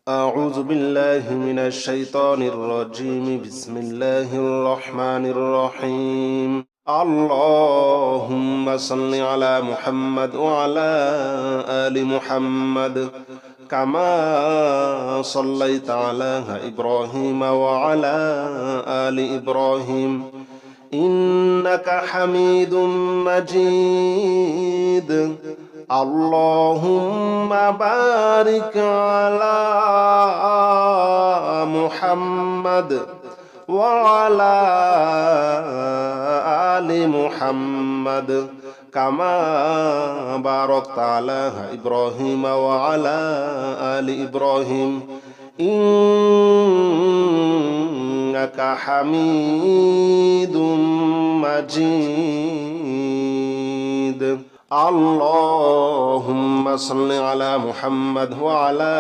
أعوذ بالله من الشيطان الرجيم بسم الله الرحمن الرحيم اللهم صل على محمد وعلى آل محمد كما صليت على إبراهيم وعلى آل إبراهيم إنك حميد مجيد اللهم بارك على محمد وعلى آل محمد كما باركت على إبراهيم وعلى آل إبراهيم إنك حميد مجيد اللهم صل على محمد وعلى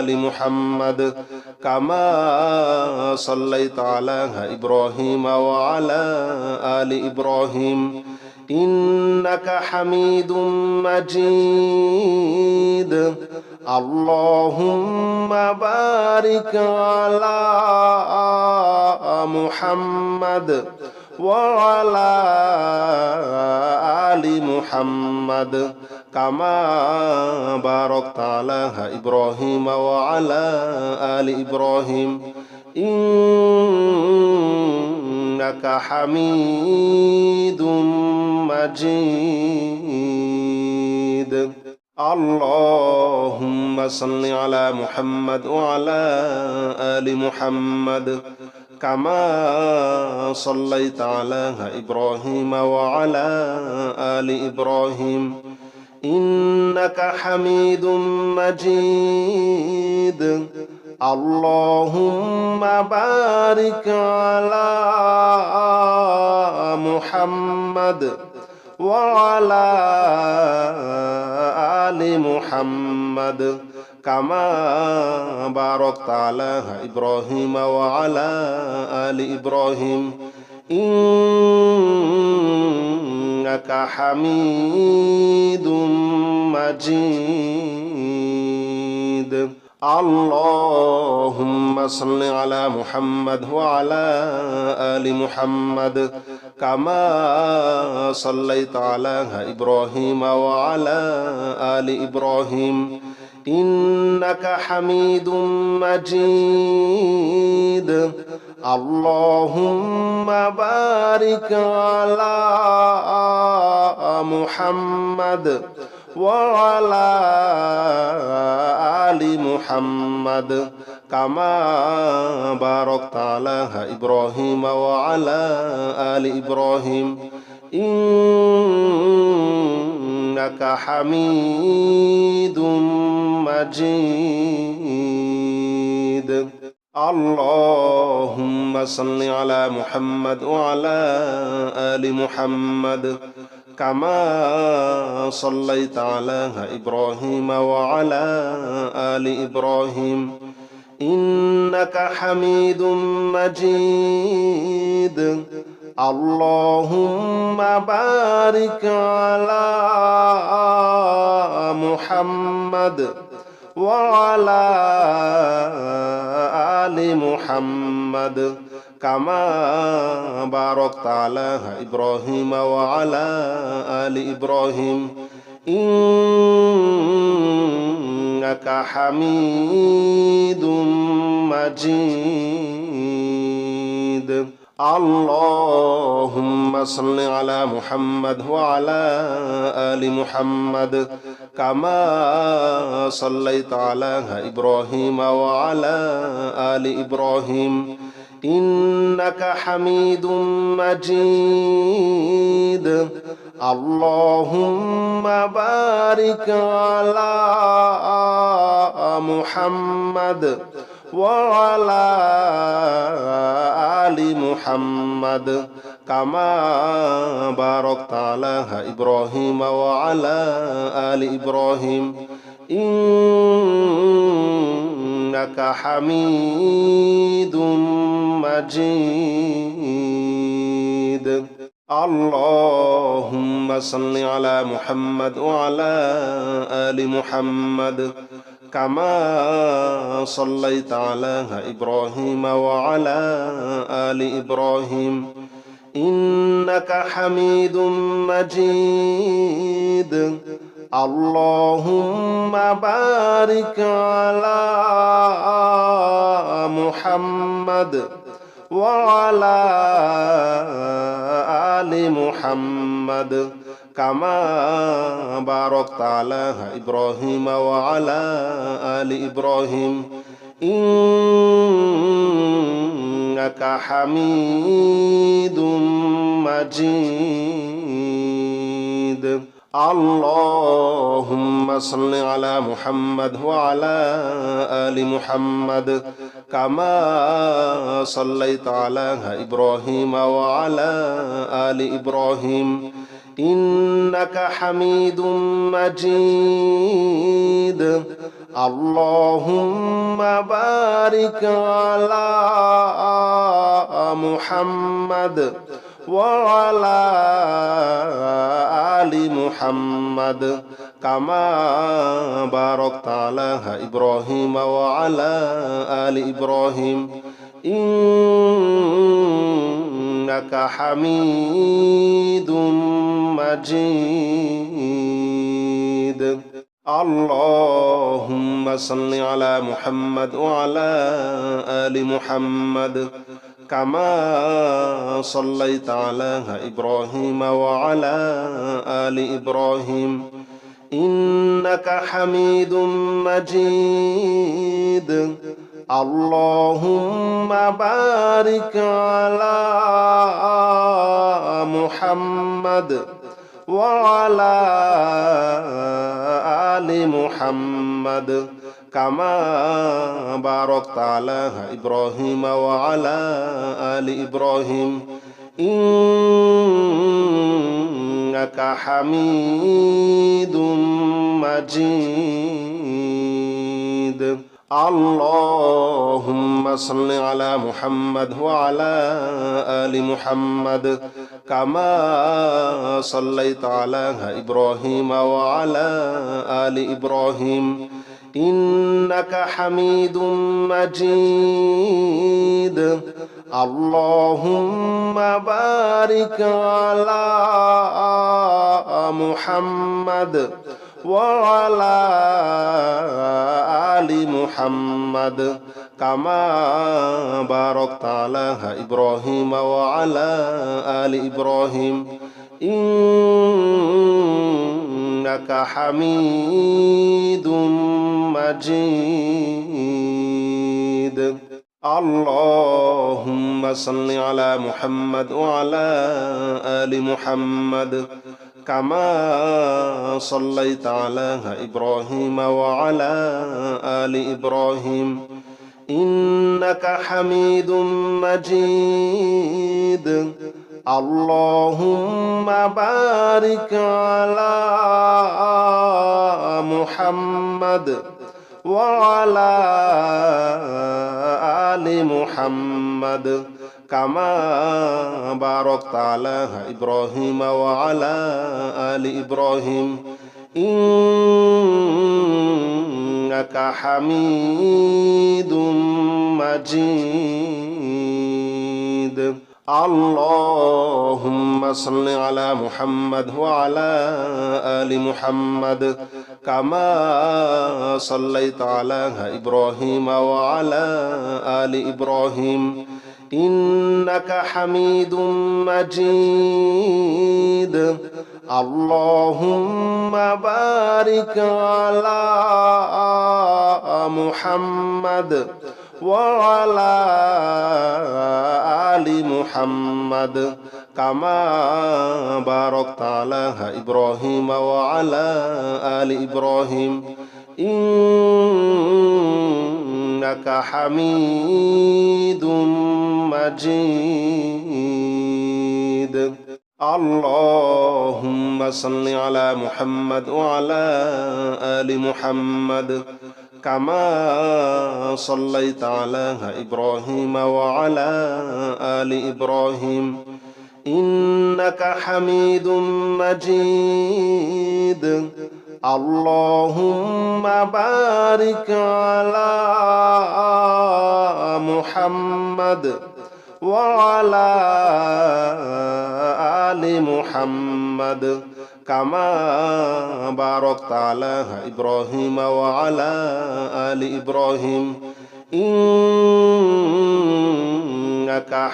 آل محمد كما صليت على إبراهيم وعلى آل إبراهيم إنك حميد مجيد اللهم بارك على محمد وعلى آل محمد كما باركت على إبراهيم وعلى آل إبراهيم إنك حميد مجيد اللهم صل على محمد وعلى آل محمد كما صليت على إبراهيم وعلى آل إبراهيم إنك حميد مجيد اللهم بارك على محمد وعلى آل محمد كما باركت على إبراهيم وعلى آل إبراهيم إنك حميد مجيد اللهم صل على محمد وعلى آل محمد كما صليت على إبراهيم وعلى آل إبراهيم إنك حميد مجيد اللهم بارك على محمد وعلى آل محمد كما باركت على إبراهيم وعلى آل إبراهيم إنك حميد مجيد اللهم صل على محمد وعلى آل محمد كما صليت على إبراهيم وعلى آل إبراهيم إنك حميد مجيد اللهم بارك على محمد وعلى آل محمد كما باركت على إبراهيم وعلى آل إبراهيم إنك حميد مجيد اللهم صل على محمد وعلى آل محمد كما صليت على إبراهيم وعلى آل إبراهيم إنك حميد مجيد اللهم بارك على محمد وعلى آل محمد كما باركت على إبراهيم وعلى آل إبراهيم إنك حميد مجيد اللهم صل على محمد وعلى آل محمد كما صليت على إبراهيم وعلى آل إبراهيم إنك حميد مجيد اللهم بارك على محمد وعلى آل محمد كما باركت على إبراهيم وعلى آل إبراهيم إنك حميد مجيد اللهم صل على محمد وعلى آل محمد كما صليت على إبراهيم وعلى آل إبراهيم إنك حميد مجيد اللهم بارك على محمد وعلى آل محمد كما باركت على إبراهيم وعلى آل إبراهيم إنك حميد مجيد اللهم صل على محمد وعلى آل محمد كما صليت على إبراهيم وعلى آل إبراهيم إنك حميد مجيد اللهم بارك على محمد وعلى آل محمد كما باركت على إبراهيم وعلى آل إبراهيم إنك حميد مجيد اللهم صل على محمد وعلى آل محمد كما صليت على إبراهيم وعلى آل إبراهيم إنك حميد مجيد اللهم بارك على محمد وعلى آل محمد كما باركت على إبراهيم وعلى آل إبراهيم إنك حميد مجيد اللهم صل على محمد وعلى آل محمد كما صليت على إبراهيم وعلى آل إبراهيم إنك حميد مجيد اللهم بارك على محمد وعلى آل محمد كما باركت على إبراهيم وعلى آل إبراهيم إنك حميد مجيد اللهم صل على محمد وعلى آل محمد كما صليت على إبراهيم وعلى آل إبراهيم إنك حميد مجيد اللهم بارك على محمد وعلى آل محمد كما باركت على إبراهيم وعلى آل إبراهيم إنك حميد مجيد اللهم صل على محمد وعلى آل محمد كما صليت على إبراهيم وعلى آل إبراهيم إنك حميد مجيد اللهم بارك على محمد وعلى آل محمد كما باركت على إبراهيم وعلى آل إبراهيم إنك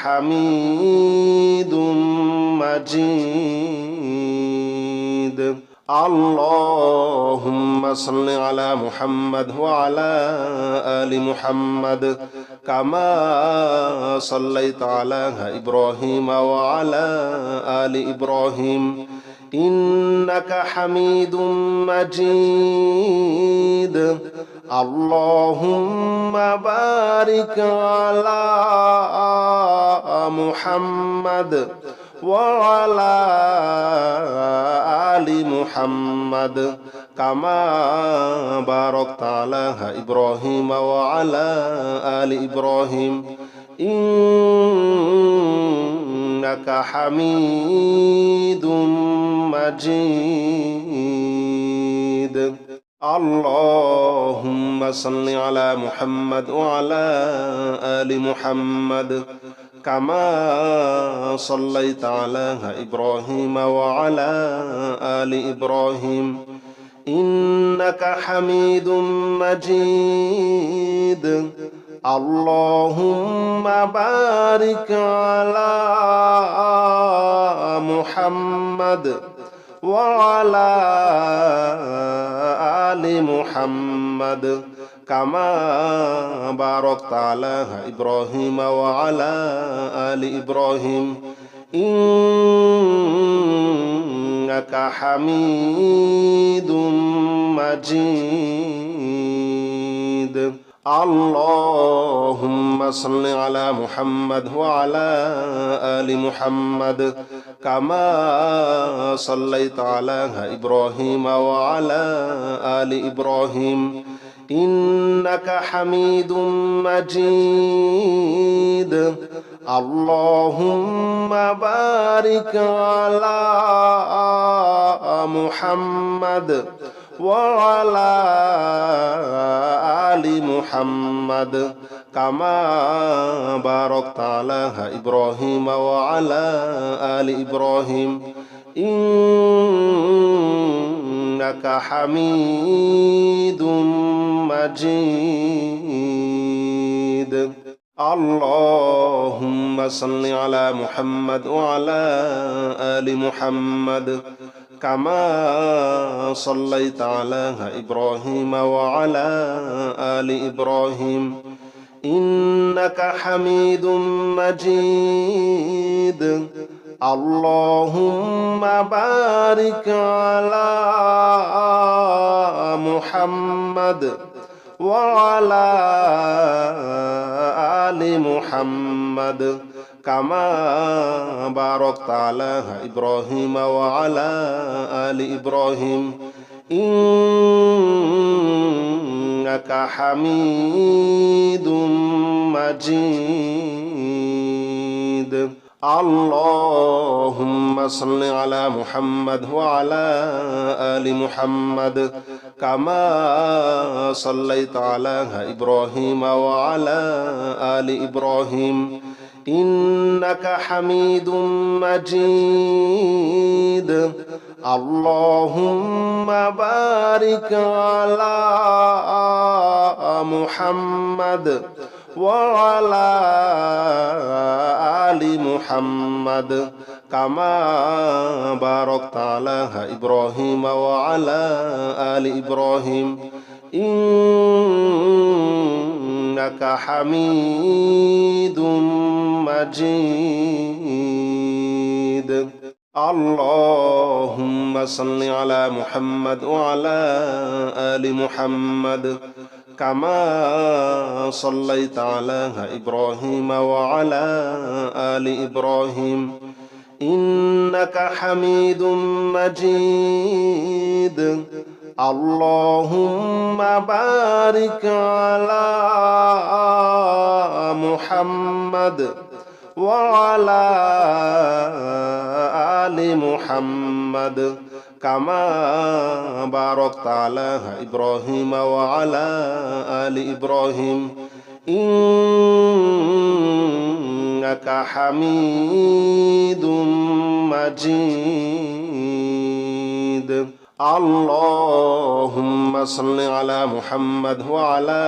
حميد مجيد اللهم صل على محمد وعلى آل محمد كما صليت على إبراهيم وعلى آل إبراهيم إنك حميد مجيد اللهم بارك على محمد وعلى آل محمد كما باركت على إبراهيم وعلى آل إبراهيم إنك حميد مجيد اللهم صل على محمد وعلى آل محمد كما صليت على إبراهيم وعلى آل إبراهيم إنك حميد مجيد اللهم بارك على محمد وعلى آل محمد كما باركت على إبراهيم وعلى آل إبراهيم إنك حميد مجيد اللهم صل على محمد وعلى آل محمد كما صليت على إبراهيم وعلى آل إبراهيم إنك حميد مجيد اللهم بارك على محمد وعلى آل محمد كما باركت على إبراهيم وعلى آل إبراهيم إنك حميد مجيد اللهم صل على محمد وعلى آل محمد كما صليت على إبراهيم وعلى آل إبراهيم إنك حميد مجيد اللهم بارك على محمد وعلى آل محمد كما باركت على إبراهيم وعلى آل إبراهيم إنك حميد مجيد اللهم صل على محمد وعلى آل محمد كما صليت على إبراهيم وعلى آل إبراهيم إنك حميد مجيد اللهم بارك على محمد وعلى آل محمد كما باركت على إبراهيم وعلى آل إبراهيم إنك حميد مجيد اللهم صل على محمد وعلى آل محمد كما صليت على إبراهيم وعلى آل إبراهيم إنك حميد مجيد اللهم بارك على محمد وعلى آل محمد كما باركت على إبراهيم وعلى آل إبراهيم إنك حميد مجيد اللهم صل على محمد وعلى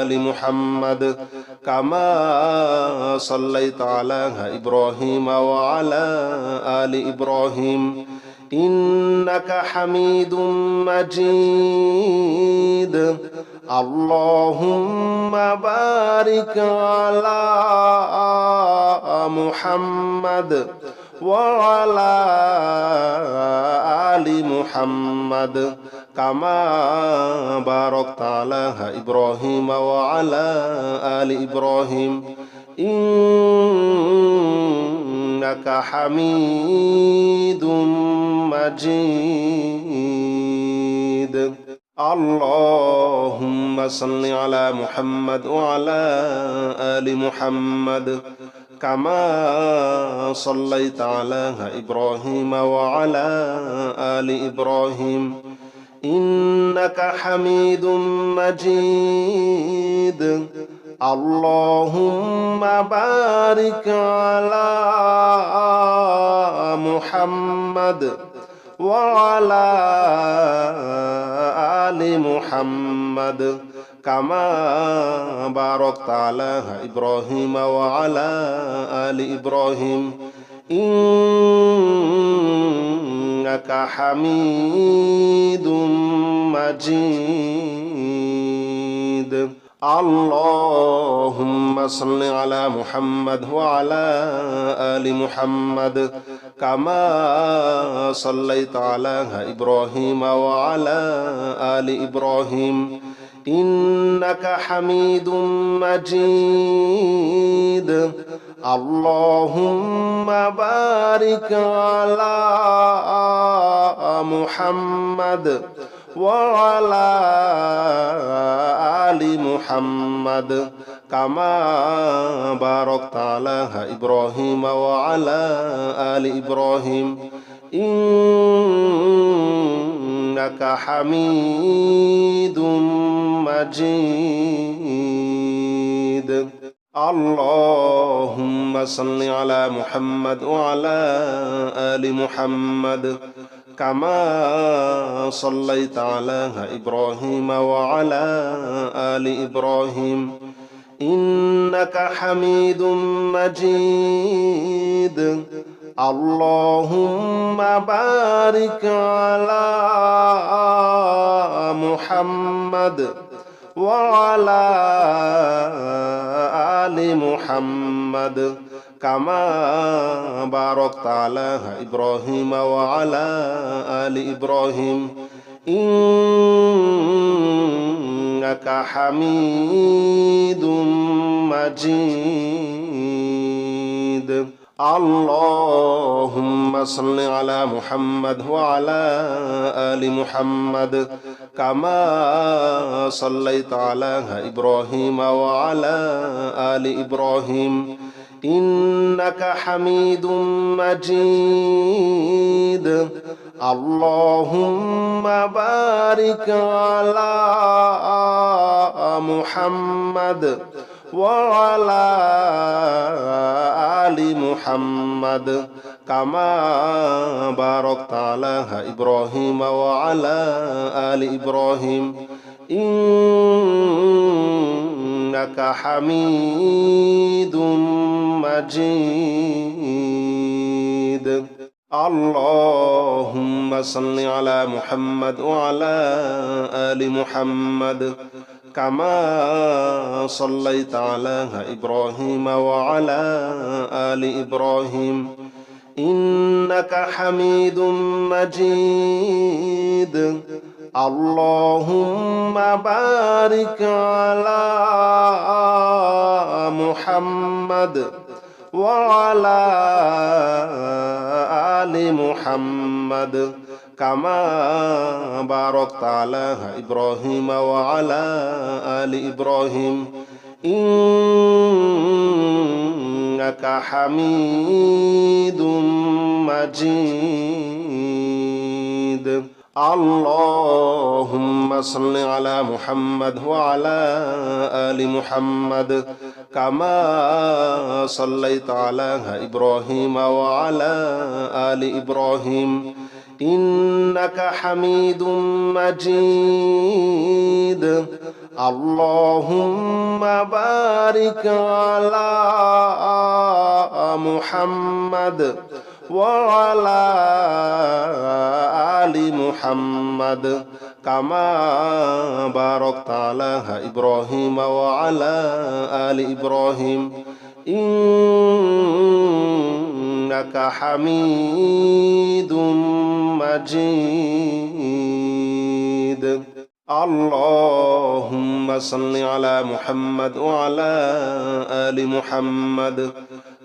آل محمد كما صليت على إبراهيم وعلى آل إبراهيم إنك حميد مجيد اللهم بارك على محمد وعلى آل محمد كما باركت على إبراهيم وعلى آل إبراهيم إنك حميد مجيد اللهم صل على محمد وعلى آل محمد كما صليت على إبراهيم وعلى آل إبراهيم إنك حميد مجيد اللهم بارك على محمد وعلى آل محمد كما باركت على إبراهيم وعلى آل إبراهيم إنك حميد مجيد اللهم صل على محمد وعلى آل محمد كما صليت على إبراهيم وعلى آل إبراهيم إنك حميد مجيد اللهم بارك على محمد وعلى آل محمد كما باركت على إبراهيم وعلى آل إبراهيم إنك حميد مجيد اللهم صل على محمد وعلى آل محمد كما صليت على إبراهيم وعلى آل إبراهيم إنك حميد مجيد اللهم بارك على محمد وعلى آل محمد كما باركت على إبراهيم وعلى آل إبراهيم إنك حميد مجيد اللهم صل على محمد وعلى آل محمد كما صليت على إبراهيم وعلى آل إبراهيم إنك حميد مجيد اللهم بارك على محمد وعلى آل محمد كما باركت على إبراهيم وعلى آل إبراهيم إنك حميد مجيد اللهم صل على محمد وعلى آل محمد كما صليت على إبراهيم وعلى آل إبراهيم إنك حميد مجيد اللهم بارك على محمد وعلى آل محمد كما باركت على إبراهيم وعلى آل إبراهيم إنك حميد مجيد اللهم صل على محمد وعلى آل محمد كما صليت على إبراهيم وعلى آل إبراهيم إنك حميد مجيد اللهم بارك على محمد وعلى آل محمد كما باركت على إبراهيم وعلى آل إبراهيم إنك حميد مجيد اللهم صل على محمد وعلى آل محمد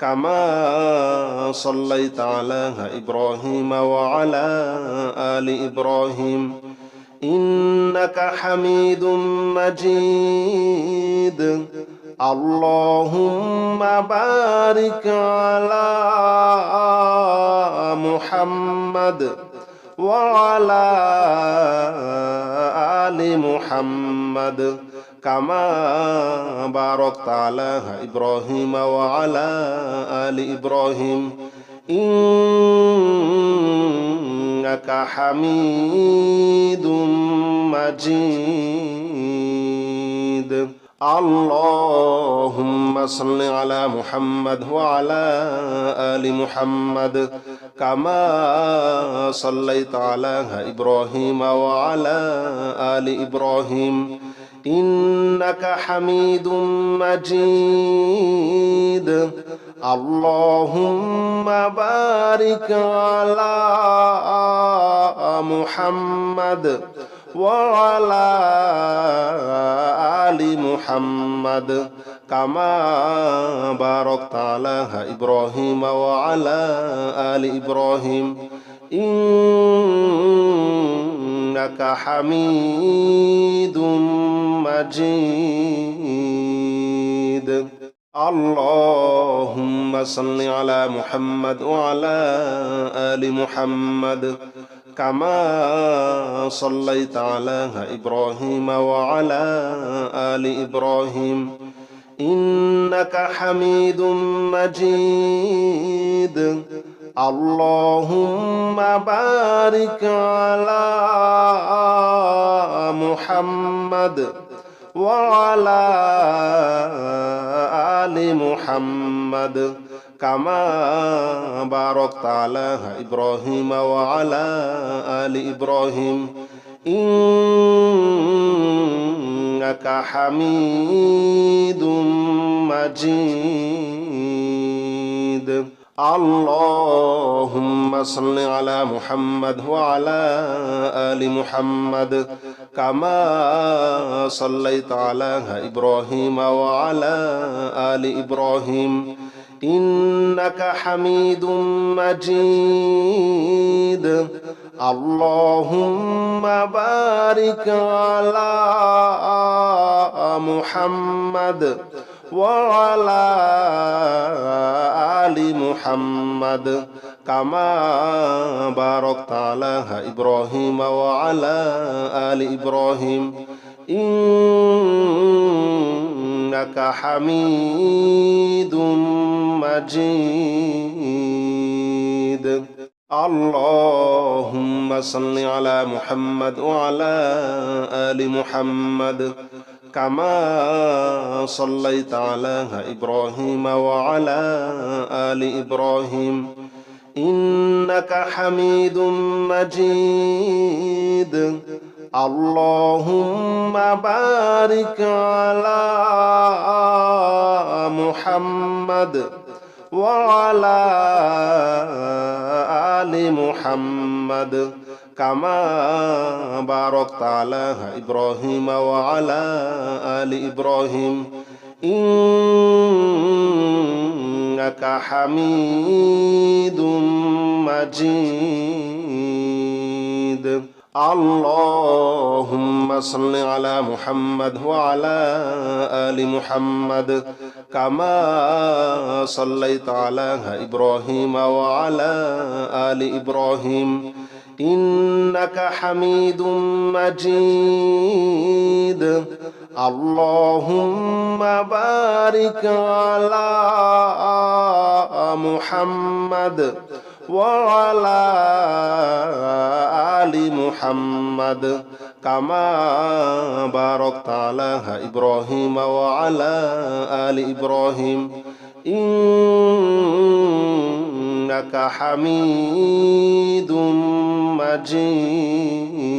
كما صليت على إبراهيم وعلى آل إبراهيم إنك حميد مجيد اللهم بارك على محمد وعلى آل محمد كما باركت على إبراهيم وعلى آل إبراهيم إنك حميد مجيد اللهم صل على محمد وعلى آل محمد كما صليت على إبراهيم وعلى آل إبراهيم إنك حميد مجيد اللهم بارك على محمد وعلى آل محمد كما باركت على إبراهيم وعلى آل إبراهيم إنك حميد مجيد اللهم صل على محمد وعلى آل محمد كما صليت على إبراهيم وعلى آل إبراهيم إنك حميد مجيد اللهم بارك على محمد وعلى آل محمد كما باركت على إبراهيم وعلى آل إبراهيم إنك حميد مجيد اللهم صل على محمد وعلى آل محمد كما صليت على إبراهيم وعلى آل إبراهيم إنك حميد مجيد اللهم بارك على محمد وعلى آل محمد كما باركت على إبراهيم وعلى آل إبراهيم إنك حميد مجيد اللهم صل على محمد وعلى آل محمد كما صليت على إبراهيم وعلى آل إبراهيم إنك حميد مجيد اللهم بارك على محمد وعلى آل محمد كما باركت على إبراهيم وعلى آل إبراهيم إنك حميد مجيد اللهم صل على محمد وعلى آل محمد كما صليت على إبراهيم وعلى آل إبراهيم إنك حميد مجيد اللهم بارك على محمد وعلى آل محمد كما باركت على إبراهيم وعلى آل إبراهيم إنك حميد مجيد